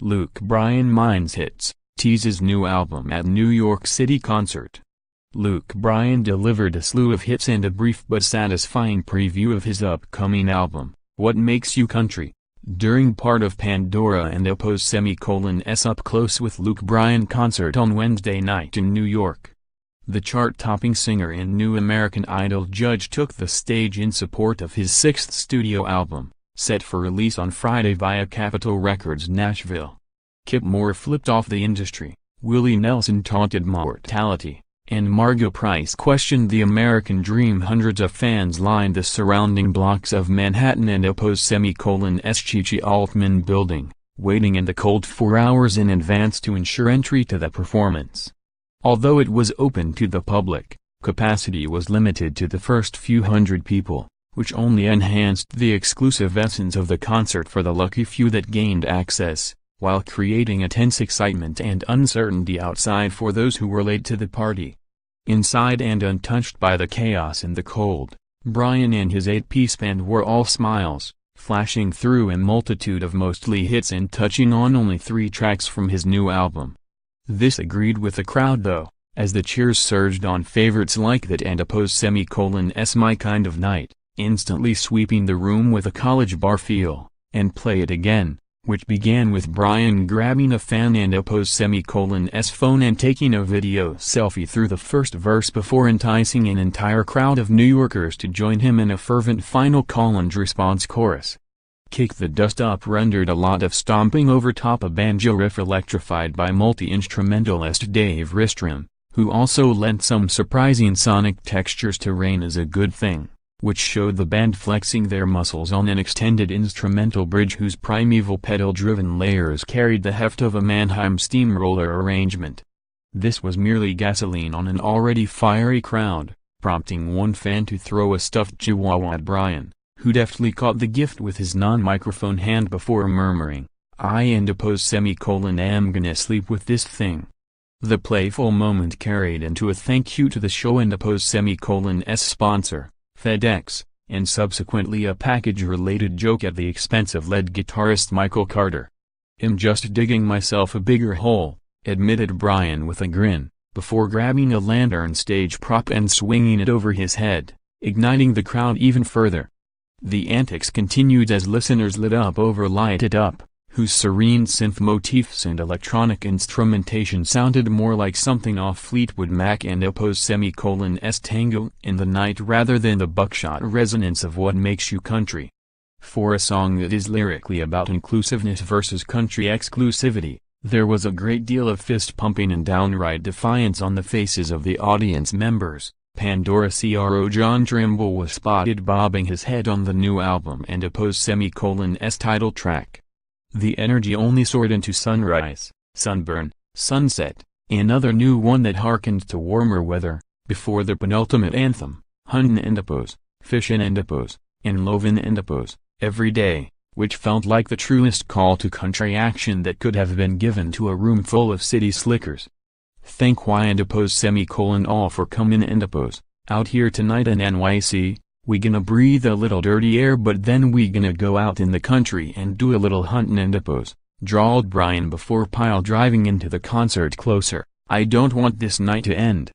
Luke Bryan mines hits, teases new album at New York City concert. Luke Bryan delivered a slew of hits and a brief but satisfying preview of his upcoming album, What Makes You Country, during part of Pandora&apos' Up Close with Luke Bryan concert on Wednesday night in New York. The chart-topping singer and new American Idol judge took the stage in support of his sixth studio album, set for release on Friday via Capitol Records Nashville. Kip Moore flipped off the industry, Willie Nelson taunted Mortality, and Margo Price questioned the American dream. Hundreds of fans lined the surrounding blocks of Manhattan&apos' Chichi Altman building, waiting in the cold 4 hours in advance to ensure entry to the performance. Although it was open to the public, capacity was limited to the first few hundred people, which only enhanced the exclusive essence of the concert for the lucky few that gained access, while creating a tense excitement and uncertainty outside for those who were late to the party. Inside and untouched by the chaos and the cold, Bryan and his 8-piece band were all smiles, flashing through a multitude of mostly hits and touching on only 3 tracks from his new album. This agreed with the crowd though, as the cheers surged on favorites like That and apos' My Kind of Night, instantly sweeping the room with a college bar feel, and Play It Again, which began with Bryan grabbing a fan and apos' phone and taking a video selfie through the first verse before enticing an entire crowd of New Yorkers to join him in a fervent final call-and-response chorus. Kick the Dust Up rendered a lot of stomping over top a banjo riff electrified by multi-instrumentalist Dave Ristrom, who also lent some surprising sonic textures to Rain Is a Good Thing, which showed the band flexing their muscles on an extended instrumental bridge whose primeval pedal-driven layers carried the heft of a Mannheim steamroller arrangement. This was merely gasoline on an already fiery crowd, prompting one fan to throw a stuffed chihuahua at Bryan, who deftly caught the gift with his non-microphone hand before murmuring, "I and apos am gonna sleep with this thing." The playful moment carried into a thank you to the show and apos' sponsor, FedEx, and subsequently a package-related joke at the expense of lead guitarist Michael Carter. "I'm just digging myself a bigger hole," admitted Bryan with a grin, before grabbing a lantern stage prop and swinging it over his head, igniting the crowd even further. The antics continued as listeners lit up over Light It Up, whose serene synth motifs and electronic instrumentation sounded more like something off Fleetwood Mac and apos' Tango in the Night rather than the buckshot resonance of What Makes You Country. For a song that is lyrically about inclusiveness versus country exclusivity, there was a great deal of fist-pumping and downright defiance on the faces of the audience members. Pandora CRO John Trimble was spotted bobbing his head on the new album and apos' title track. The energy only soared into Sunrise, Sunburn, Sunset, another new one that harkened to warmer weather, before the penultimate anthem, Huntin' Fishin' and Lovin' Every Day, which felt like the truest call to country action that could have been given to a room full of city slickers. Thank Y and apos' all for comin' and apos, out here tonight in NYC, we gonna breathe a little dirty air but then we gonna go out in the country and do a little huntin' and apos, drawled Bryan before pile driving into the concert closer. "I don't want this night to end.